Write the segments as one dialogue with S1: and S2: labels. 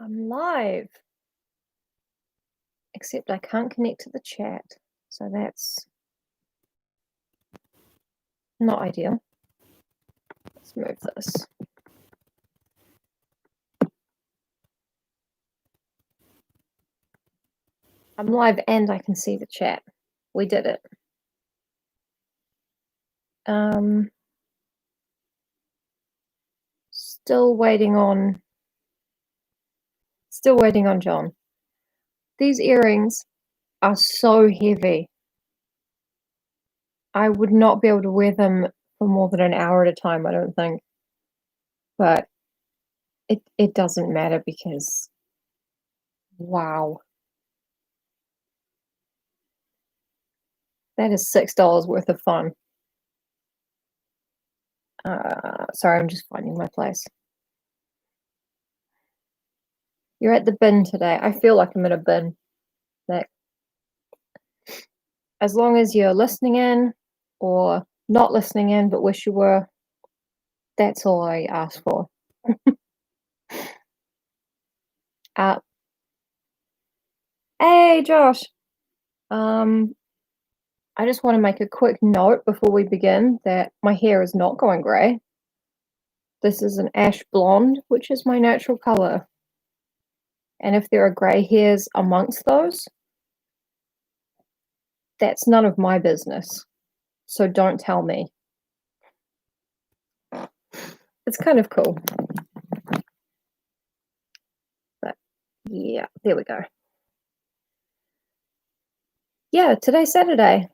S1: I'm live, except I can't connect to the chat, so that's not ideal. Let's move this. I'm live and I can see the chat. We did it. Still waiting on John. These earrings are so heavy. I would not be able to wear them for more than an hour at a time, I don't think. But it doesn't matter because, wow. That is $6 worth of fun. Sorry, I'm just finding my place. You're at the bin today. I feel like I'm in a bin. Like, as long as you're listening in or not listening in but wish you were, that's all I ask for. Hey, Josh. I just want to make a quick note before we begin that my hair is not going grey. This is an ash blonde, which is my natural colour. And if there are grey hairs amongst those, that's none of my business. So don't tell me. It's kind of cool. But yeah, there we go. Yeah, today's Saturday.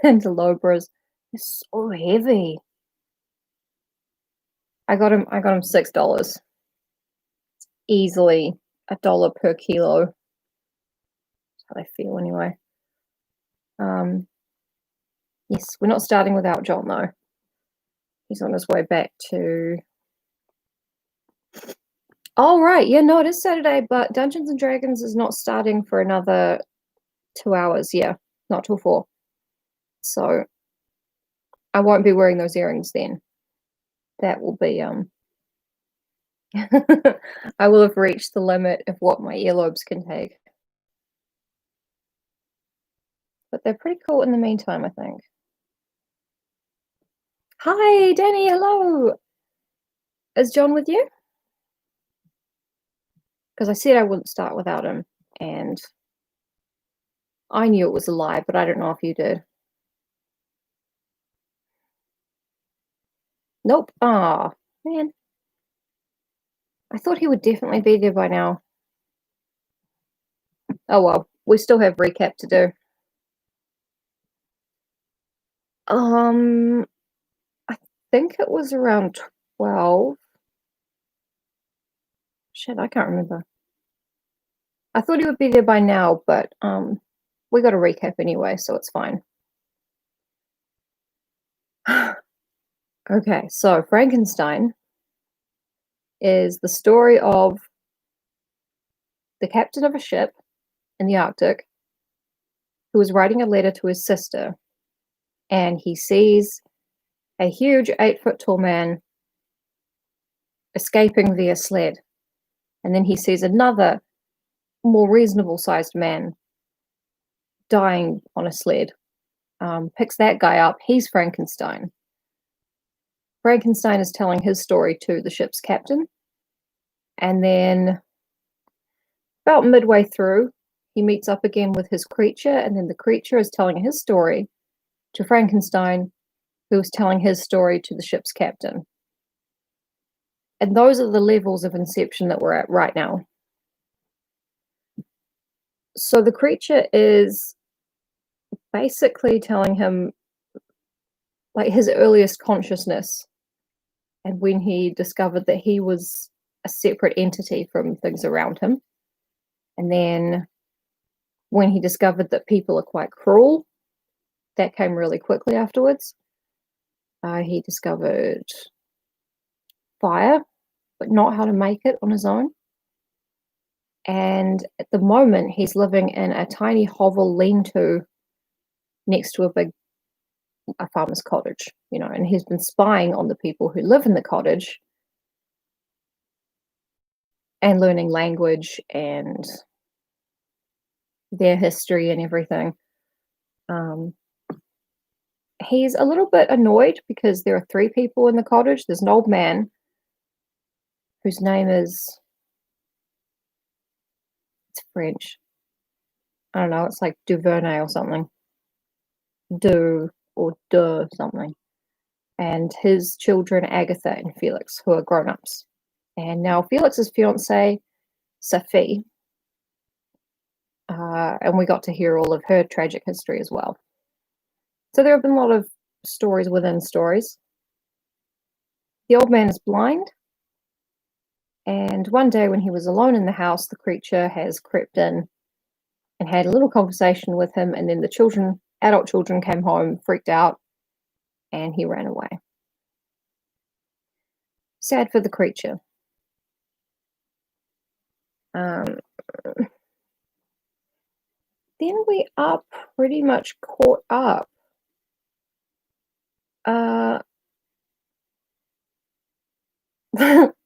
S1: And the Lobras is so heavy. I got him $6. It's easily $1 per kilo. That's how they feel anyway. Yes, we're not starting without John though. He's on his way back to. Oh right, yeah, no, it is Saturday, but Dungeons and Dragons is not starting for another 2 hours. Yeah, not till 4. So I won't be wearing those earrings then. That will be I will have reached the limit of what my earlobes can take. But they're pretty cool in the meantime, I think. Hi, Danny, hello. Is John with you? Because I said I wouldn't start without him, and I knew it was a lie, but I don't know if you did. Nope. Ah, man. I thought he would definitely be there by now. Oh well, we still have recap to do. I think it was around 12. Shit, I can't remember. I thought he would be there by now, but we got a recap anyway, so it's fine. Okay, so Frankenstein is the story of the captain of a ship in the Arctic who was writing a letter to his sister, and he sees a huge 8-foot tall man escaping via sled, and then he sees another more reasonable sized man dying on a sled. Picks that guy up. He's Frankenstein. Frankenstein is telling his story to the ship's captain, and then about midway through he meets up again with his creature, and then the creature is telling his story to Frankenstein, who's telling his story to the ship's captain. And those are the levels of inception that we're at right now. So the creature is basically telling him like his earliest consciousness, and when he discovered that he was a separate entity from things around him. And then when he discovered that people are quite cruel, that came really quickly afterwards. He discovered fire, but not how to make it on his own. And at the moment, he's living in a tiny hovel lean-to next to a farmer's cottage, and he's been spying on the people who live in the cottage. and learning language and their history and everything. Um, he's a little bit annoyed because there are 3 people in the cottage. There's an old man whose name is, it's French. I don't know, it's like Duvernay or something. Du or de something. And his children, Agatha and Felix, who are grown-ups. And now Felix's fiancée, Sophie, and we got to hear all of her tragic history as well. So there have been a lot of stories within stories. The old man is blind, and one day when he was alone in the house, the creature has crept in and had a little conversation with him, and then the children, adult children, came home, freaked out, and he ran away. Sad for the creature. Then we are pretty much caught up.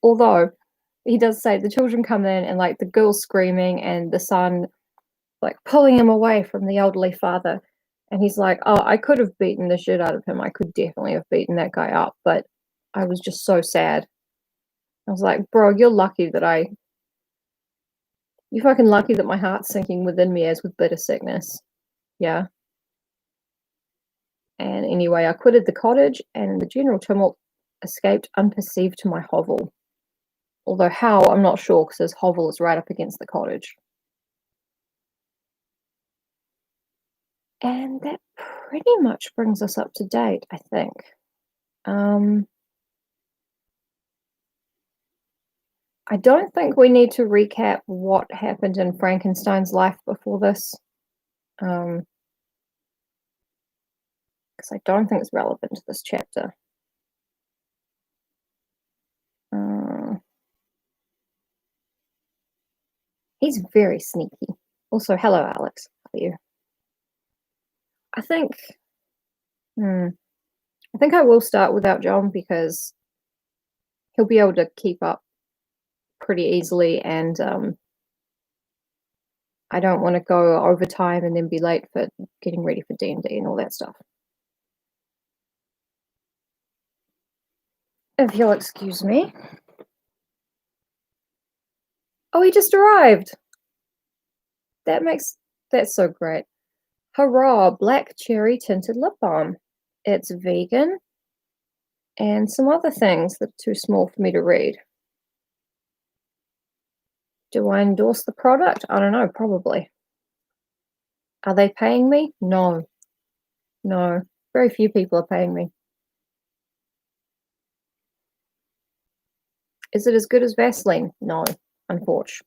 S1: Although he does say the children come in and like the girl's screaming and the son like pulling him away from the elderly father, and he's like, oh, I could have beaten the shit out of him. I could definitely have beaten that guy up, but I was just so sad. I was like, bro, you're fucking lucky that my heart's sinking within me as with bitter sickness. Yeah. And anyway, I quitted the cottage and in the general tumult escaped unperceived to my hovel. Although how, I'm not sure, because his hovel is right up against the cottage. And that pretty much brings us up to date, I think. I don't think we need to recap what happened in Frankenstein's life before this. Because I don't think it's relevant to this chapter. He's very sneaky. Also, hello, Alex. How are you? I think I will start without John because he'll be able to keep up pretty easily, and I don't want to go overtime and then be late for getting ready for D&D and all that stuff. If you'll excuse me. Oh, he just arrived. That's so great. Hurrah, black cherry tinted lip balm. It's vegan and some other things that are too small for me to read. Do I endorse the product? I don't know, probably. Are they paying me? No. No. Very few people are paying me. Is it as good as Vaseline? No, unfortunately.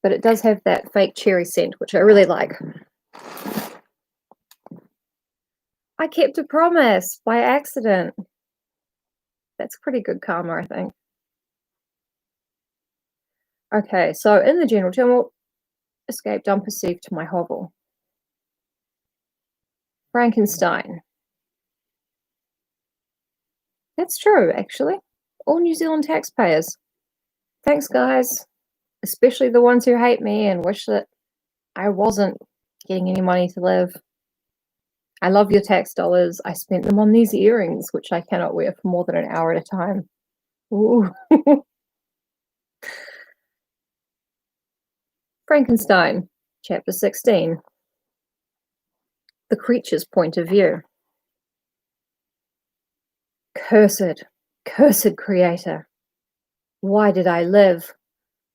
S1: But it does have that fake cherry scent, which I really like. I kept a promise by accident. That's pretty good karma, I think. Okay, so in the general tumult, escaped unperceived to my hovel. Frankenstein. That's true, actually. All New Zealand taxpayers. Thanks, guys. Especially the ones who hate me and wish that I wasn't getting any money to live. I love your tax dollars. I spent them on these earrings, which I cannot wear for more than an hour at a time. Ooh. Frankenstein, Chapter 16. The creature's point of view. Cursed, cursed creator. Why did I live?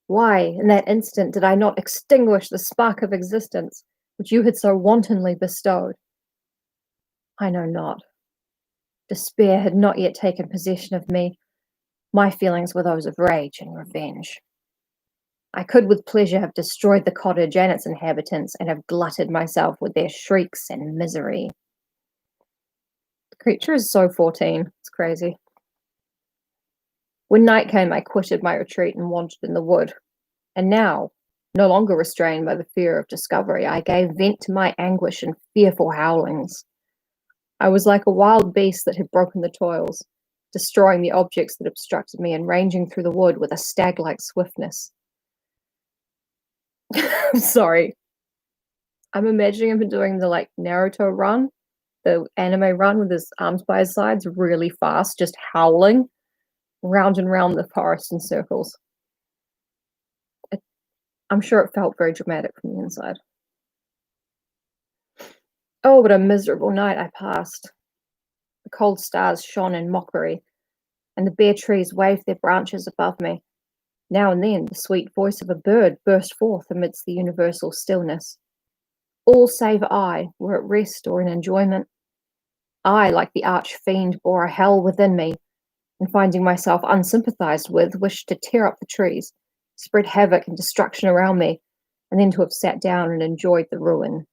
S1: Why, in that instant, did I not extinguish the spark of existence which you had so wantonly bestowed? I know not. Despair had not yet taken possession of me. My feelings were those of rage and revenge. I could with pleasure have destroyed the cottage and its inhabitants and have glutted myself with their shrieks and misery. The creature is so 14. It's crazy. When night came, I quitted my retreat and wandered in the wood. And now, no longer restrained by the fear of discovery, I gave vent to my anguish in fearful howlings. I was like a wild beast that had broken the toils. destroying the objects that obstructed me and ranging through the wood with a stag-like swiftness. Sorry. I'm imagining him doing the, Naruto run, the anime run with his arms by his sides really fast, just howling round and round the forest in circles. I'm sure it felt very dramatic from the inside. Oh, what a miserable night I passed. The cold stars shone in mockery, and the bare trees waved their branches above me. Now and then the sweet voice of a bird burst forth amidst the universal stillness. All save I were at rest or in enjoyment. I, like the arch-fiend, bore a hell within me, and finding myself unsympathized with, wished to tear up the trees, spread havoc and destruction around me, and then to have sat down and enjoyed the ruin.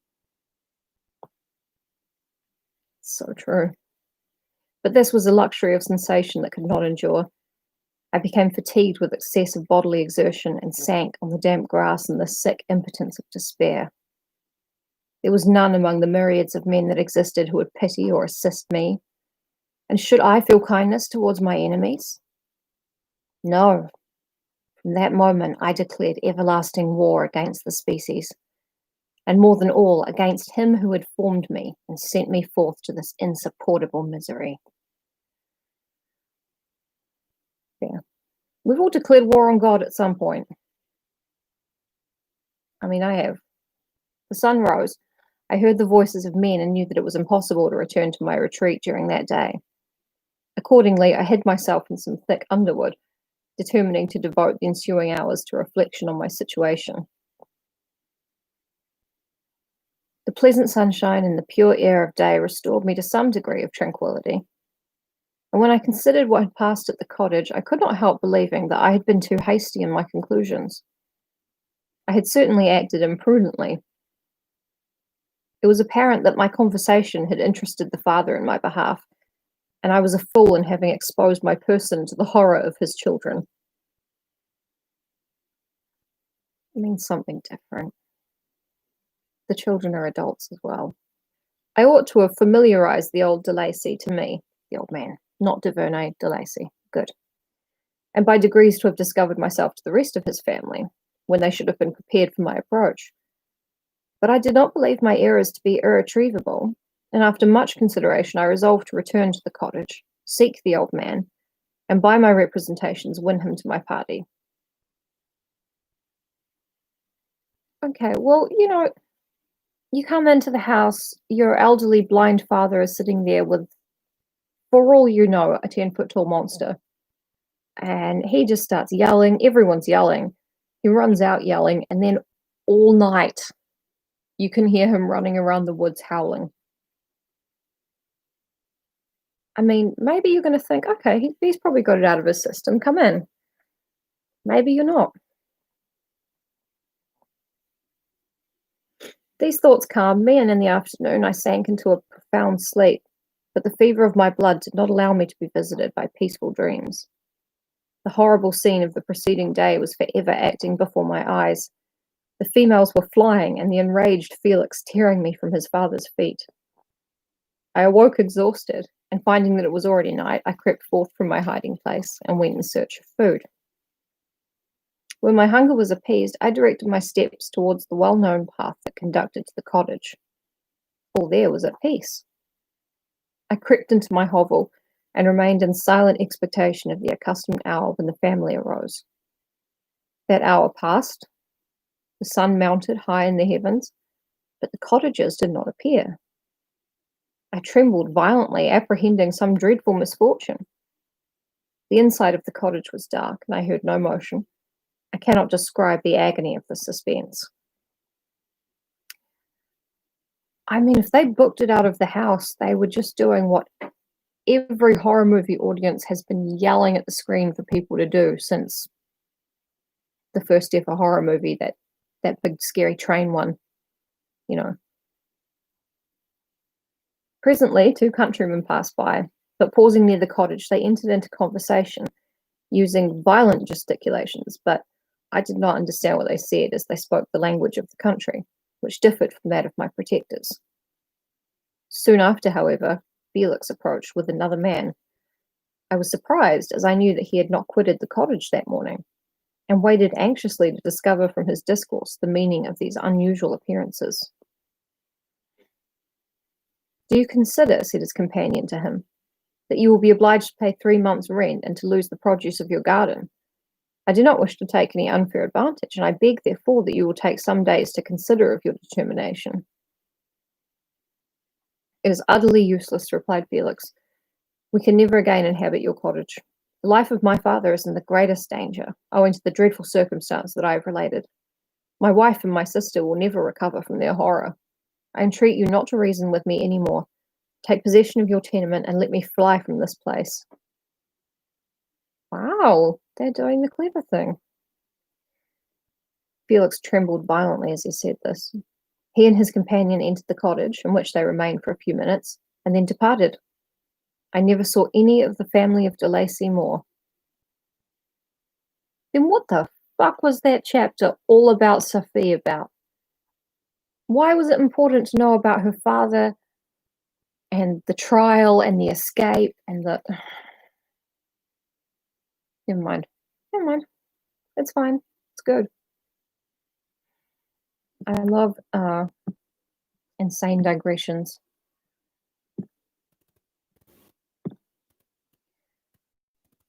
S1: So true. But this was a luxury of sensation that could not endure. I became fatigued with excessive bodily exertion and sank on the damp grass in the sick impotence of despair. There was none among the myriads of men that existed who would pity or assist me. And should I feel kindness towards my enemies? No. From that moment, I declared everlasting war against the species, and more than all, against him who had formed me and sent me forth to this insupportable misery. Yeah. We've all declared war on God at some point. I mean, I have. The sun rose. I heard the voices of men and knew that it was impossible to return to my retreat during that day. Accordingly, I hid myself in some thick underwood, determining to devote the ensuing hours to reflection on my situation. The pleasant sunshine and the pure air of day restored me to some degree of tranquillity. And when I considered what had passed at the cottage, I could not help believing that I had been too hasty in my conclusions. I had certainly acted imprudently. It was apparent that my conversation had interested the father in my behalf, and I was a fool in having exposed my person to the horror of his children. It means something different. The children are adults as well. I ought to have familiarized the old de Lacy to me, the old man, not de Verney, de Lacy. Good. And by degrees to have discovered myself to the rest of his family, when they should have been prepared for my approach. But I did not believe my errors to be irretrievable, and after much consideration I resolved to return to the cottage, seek the old man, and by my representations win him to my party. Okay, well, you come into the house, your elderly blind father is sitting there with, for all you know, a 10-foot tall monster. And he just starts yelling. Everyone's yelling. He runs out yelling, and then all night you can hear him running around the woods howling. I mean, maybe you're going to think, okay, he's probably got it out of his system. Come in. Maybe you're not. These thoughts calmed me, and in the afternoon I sank into a profound sleep, but the fever of my blood did not allow me to be visited by peaceful dreams. The horrible scene of the preceding day was forever acting before my eyes. The females were flying, and the enraged Felix tearing me from his father's feet. I awoke exhausted, and finding that it was already night, I crept forth from my hiding place and went in search of food. When my hunger was appeased, I directed my steps towards the well-known path that conducted to the cottage. All there was at peace. I crept into my hovel and remained in silent expectation of the accustomed hour when the family arose. That hour passed. The sun mounted high in the heavens, but the cottagers did not appear. I trembled violently, apprehending some dreadful misfortune. The inside of the cottage was dark, and I heard no motion. I cannot describe the agony of the suspense. I mean, if they booked it out of the house, they were just doing what every horror movie audience has been yelling at the screen for people to do since the first ever horror movie, that big scary train one, Presently, 2 countrymen passed by, but pausing near the cottage, they entered into conversation, using violent gesticulations, but I did not understand what they said, as they spoke the language of the country, which differed from that of my protectors. Soon after, however, Felix approached with another man. I was surprised, as I knew that he had not quitted the cottage that morning, and waited anxiously to discover from his discourse the meaning of these unusual appearances. "Do you consider," said his companion to him, "that you will be obliged to pay 3 months' rent and to lose the produce of your garden? I do not wish to take any unfair advantage, and I beg, therefore, that you will take some days to consider of your determination." "It is utterly useless," replied Felix. "We can never again inhabit your cottage. The life of my father is in the greatest danger, owing to the dreadful circumstance that I have related. My wife and my sister will never recover from their horror. I entreat you not to reason with me any more. Take possession of your tenement and let me fly from this place." Wow, they're doing the clever thing. Felix trembled violently as he said this. He and his companion entered the cottage, in which they remained for a few minutes, and then departed. I never saw any of the family of de Lacy more. Then what the fuck was that chapter all about Sophie about? Why was it important to know about her father and the trial and the escape and the... Never mind. Never mind. It's fine. It's good. I love insane digressions.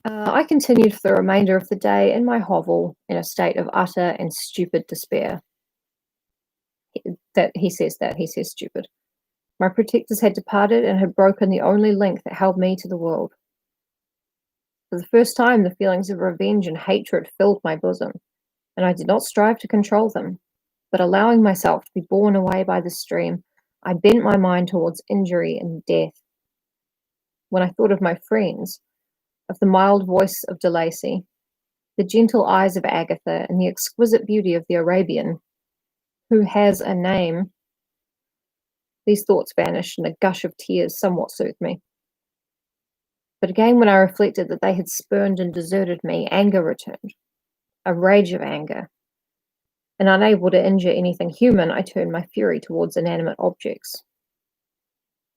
S1: I continued for the remainder of the day in my hovel in a state of utter and stupid despair. He says stupid. My protectors had departed and had broken the only link that held me to the world. For the first time, the feelings of revenge and hatred filled my bosom, and I did not strive to control them, but allowing myself to be borne away by the stream, I bent my mind towards injury and death. When I thought of my friends, of the mild voice of de Lacy, the gentle eyes of Agatha, and the exquisite beauty of the Arabian, who has a name, these thoughts vanished, and a gush of tears somewhat soothed me. But again, when I reflected that they had spurned and deserted me, anger returned, a rage of anger. And unable to injure anything human, I turned my fury towards inanimate objects.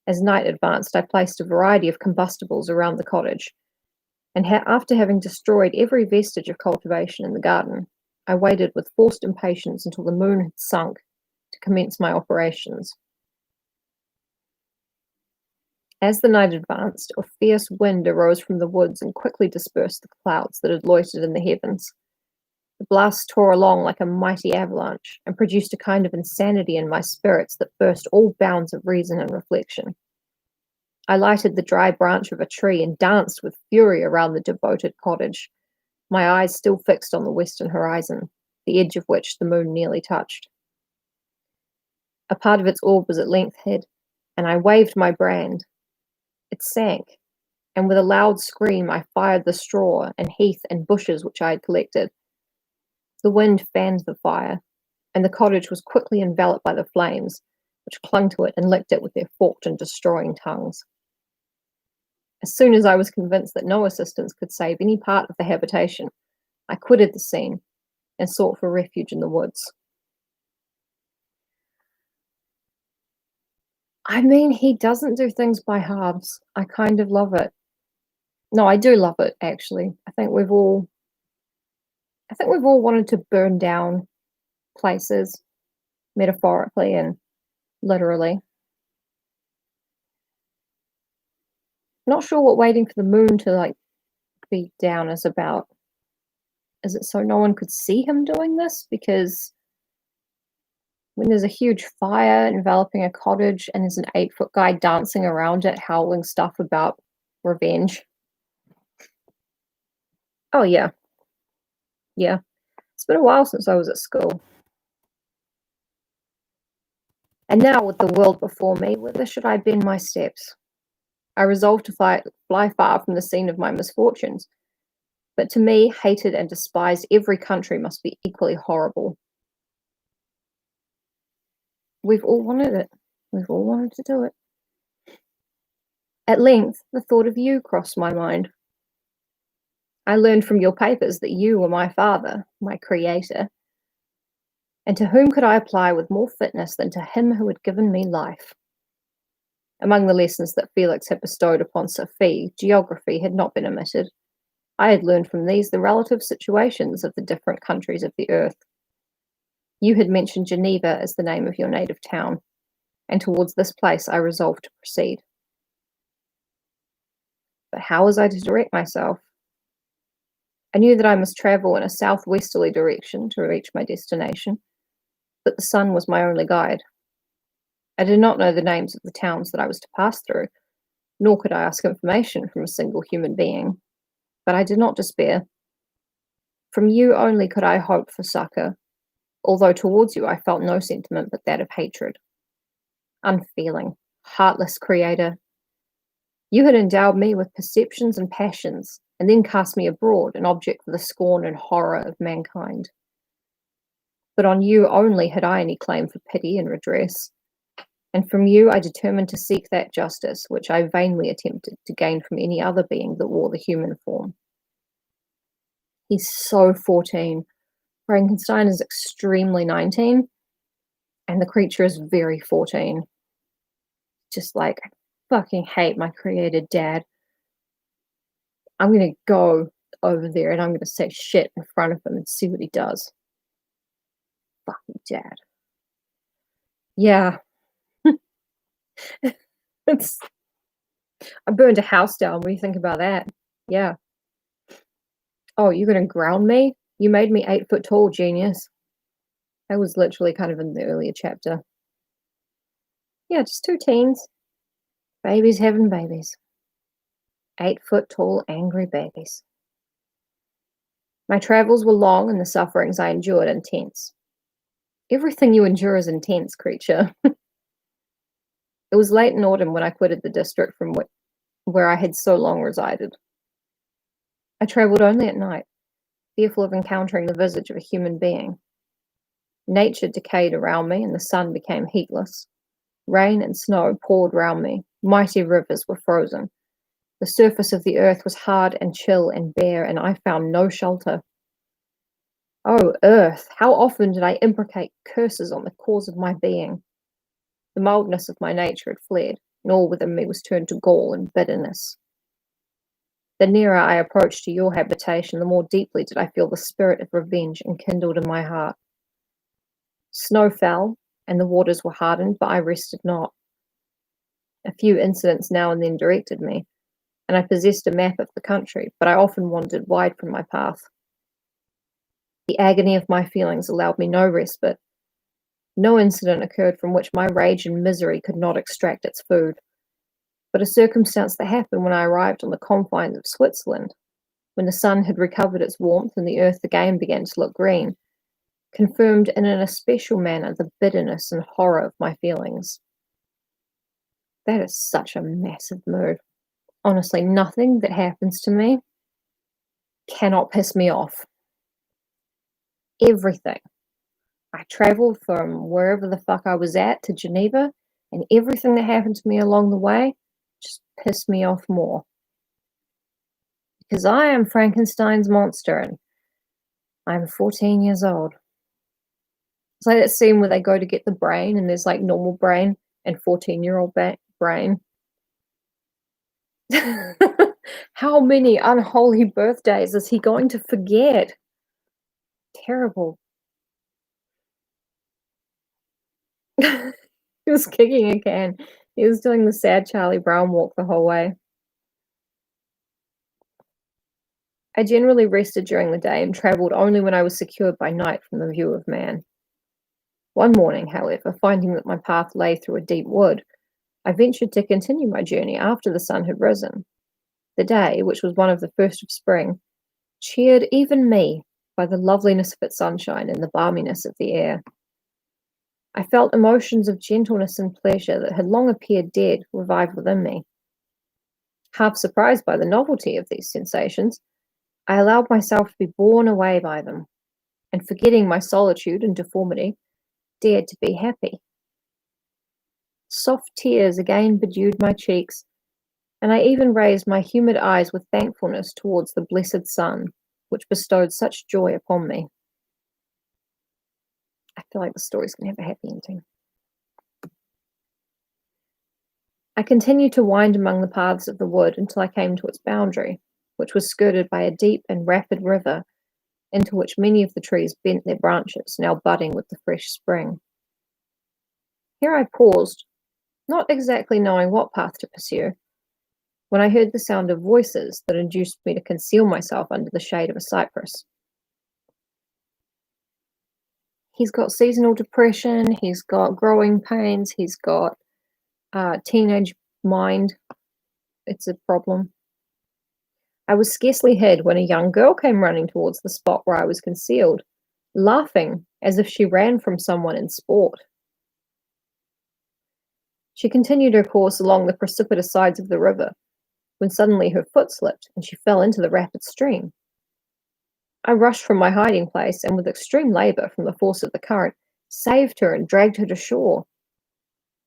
S1: As night advanced, I placed a variety of combustibles around the cottage, and after having destroyed every vestige of cultivation in the garden, I waited with forced impatience until the moon had sunk to commence my operations. As the night advanced, a fierce wind arose from the woods and quickly dispersed the clouds that had loitered in the heavens. The blast tore along like a mighty avalanche and produced a kind of insanity in my spirits that burst all bounds of reason and reflection. I lighted the dry branch of a tree and danced with fury around the devoted cottage, my eyes still fixed on the western horizon, the edge of which the moon nearly touched. A part of its orb was at length hid, and I waved my brand. It sank, and with a loud scream I fired the straw and heath and bushes which I had collected. The wind fanned the fire, and the cottage was quickly enveloped by the flames, which clung to it and licked it with their forked and destroying tongues. As soon as I was convinced that no assistance could save any part of the habitation, I quitted the scene and sought for refuge in the woods. I mean, he doesn't do things by halves. I kind of love it. No, I do love it, actually. I think we've all wanted to burn down places, metaphorically and literally. Not sure what waiting for the moon to be down is about. Is it so no one could see him doing this? Because when there's a huge fire enveloping a cottage and there's an 8-foot guy dancing around it, howling stuff about revenge. Oh yeah. Yeah. It's been a while since I was at school. And now, with the world before me, whither should I bend my steps? I resolved to fly far from the scene of my misfortunes. But to me, hated and despised, every country must be equally horrible. We've all wanted it. We've all wanted to do it. At length, the thought of you crossed my mind. I learned from your papers that you were my father, my creator. And to whom could I apply with more fitness than to him who had given me life? Among the lessons that Felix had bestowed upon Sophie, geography had not been omitted. I had learned from these the relative situations of the different countries of the earth. You had mentioned Geneva as the name of your native town, and towards this place I resolved to proceed. But how was I to direct myself? I knew that I must travel in a southwesterly direction to reach my destination, but the sun was my only guide. I did not know the names of the towns that I was to pass through, nor could I ask information from a single human being. But I did not despair. From you only could I hope for succor, although towards you I felt no sentiment but that of hatred. Unfeeling, heartless creator, you had endowed me with perceptions and passions, and then cast me abroad, an object for the scorn and horror of mankind. But on you only had I any claim for pity and redress, and from you I determined to seek that justice which I vainly attempted to gain from any other being that wore the human form. He's so 14. Frankenstein is extremely 19, and the creature is very 14. Just like, I fucking hate my created dad. I'm gonna go over there and I'm gonna say shit in front of him and see what he does. Fucking dad. Yeah. It's I burned a house down. What do you think about that? Yeah. Oh, you're gonna ground me? You made me 8 foot tall, genius. That was literally kind of in the earlier chapter. Yeah, just 2 teens. Babies having babies. 8 foot tall, angry babies. My travels were long and the sufferings I endured intense. Everything you endure is intense, creature. It was late in autumn when I quitted the district from where I had so long resided. I travelled only at night, fearful of encountering the visage of a human being. Nature decayed around me and the sun became heatless. Rain and snow poured round me. Mighty rivers were frozen. The surface of the earth was hard and chill and bare, and I found no shelter. Oh, earth, how often did I imprecate curses on the cause of my being? The mildness of my nature had fled, and all within me was turned to gall and bitterness. The nearer I approached to your habitation, the more deeply did I feel the spirit of revenge enkindled in my heart. Snow fell, and the waters were hardened, but I rested not. A few incidents now and then directed me, and I possessed a map of the country, but I often wandered wide from my path. The agony of my feelings allowed me no respite. No incident occurred from which my rage and misery could not extract its food. But a circumstance that happened when I arrived on the confines of Switzerland, when the sun had recovered its warmth and the earth again began to look green, confirmed in an especial manner the bitterness and horror of my feelings. That is such a massive mood. Honestly, nothing that happens to me cannot piss me off. Everything. I traveled from wherever the fuck I was at to Geneva, and everything that happened to me along the way just pissed me off more. Because I am Frankenstein's monster, and I'm 14 years old. It's like that scene where they go to get the brain, and there's like normal brain and 14-year-old brain. How many unholy birthdays is he going to forget? Terrible. He was kicking a can. He was doing the sad Charlie Brown walk the whole way. I generally rested during the day and travelled only when I was secured by night from the view of man. One morning, however, finding that my path lay through a deep wood, I ventured to continue my journey after the sun had risen. The day, which was one of the first of spring, cheered even me by the loveliness of its sunshine and the balminess of the air. I felt emotions of gentleness and pleasure that had long appeared dead revive within me. Half surprised by the novelty of these sensations, I allowed myself to be borne away by them, and forgetting my solitude and deformity, dared to be happy. Soft tears again bedewed my cheeks, and I even raised my humid eyes with thankfulness towards the blessed sun, which bestowed such joy upon me. I feel like the story's going to have a happy ending. I continued to wind among the paths of the wood until I came to its boundary, which was skirted by a deep and rapid river into which many of the trees bent their branches, now budding with the fresh spring. Here I paused, not exactly knowing what path to pursue, when I heard the sound of voices that induced me to conceal myself under the shade of a cypress. He's got seasonal depression, he's got growing pains, he's got teenage mind. It's a problem. I was scarcely hid when a young girl came running towards the spot where I was concealed, laughing as if she ran from someone in sport. She continued her course along the precipitous sides of the river, when suddenly her foot slipped and she fell into the rapid stream. I rushed from my hiding place and, with extreme labour from the force of the current, saved her and dragged her to shore.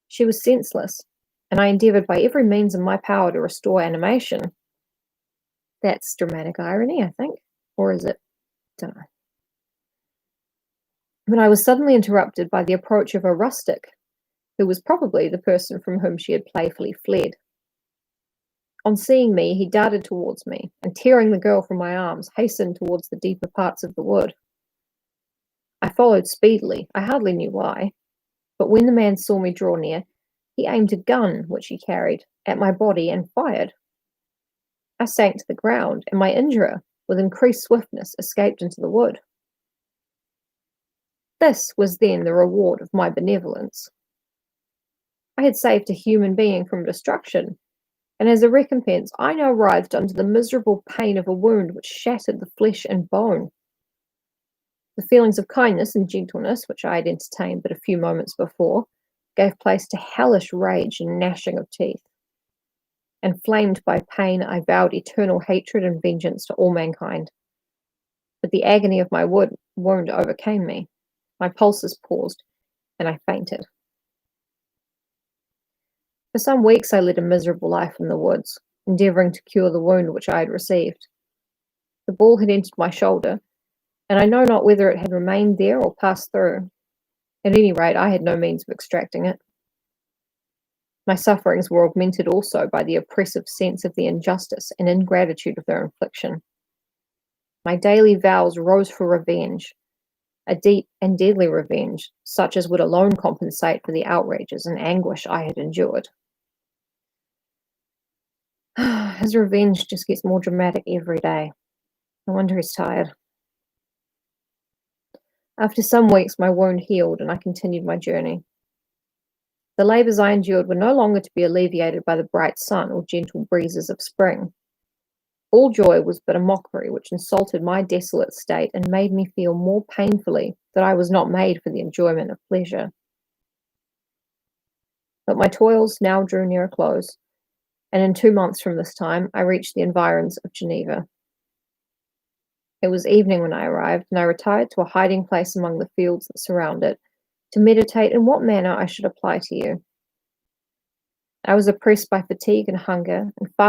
S1: She was senseless, and I endeavoured by every means in my power to restore animation. That's dramatic irony, I think. Or is it? Don't know. But I was suddenly interrupted by the approach of a rustic, who was probably the person from whom she had playfully fled. On seeing me, he darted towards me, and tearing the girl from my arms, hastened towards the deeper parts of the wood. I followed speedily, I hardly knew why, but when the man saw me draw near, he aimed a gun, which he carried, at my body and fired. I sank to the ground, and my injurer, with increased swiftness, escaped into the wood. This was then the reward of my benevolence. I had saved a human being from destruction, and as a recompense I now writhed under the miserable pain of a wound which shattered the flesh and bone. The feelings of kindness and gentleness which I had entertained but a few moments before gave place to hellish rage and gnashing of teeth. Inflamed by pain, I vowed eternal hatred and vengeance to all mankind. But the agony of my wound overcame me. My pulses paused, and I fainted. For some weeks I led a miserable life in the woods, endeavouring to cure the wound which I had received. The ball had entered my shoulder, and I know not whether it had remained there or passed through. At any rate, I had no means of extracting it. My sufferings were augmented also by the oppressive sense of the injustice and ingratitude of their infliction. My daily vows rose for revenge, a deep and deadly revenge, such as would alone compensate for the outrages and anguish I had endured. His revenge just gets more dramatic every day. No wonder he's tired. After some weeks, my wound healed, and I continued my journey. The labours I endured were no longer to be alleviated by the bright sun or gentle breezes of spring. All joy was but a mockery which insulted my desolate state and made me feel more painfully that I was not made for the enjoyment of pleasure. But my toils now drew near a close, and in 2 months from this time I reached the environs of Geneva. It was evening when I arrived, and I retired to a hiding place among the fields that surround it, to meditate in what manner I should apply to you. I was oppressed by fatigue and hunger, and far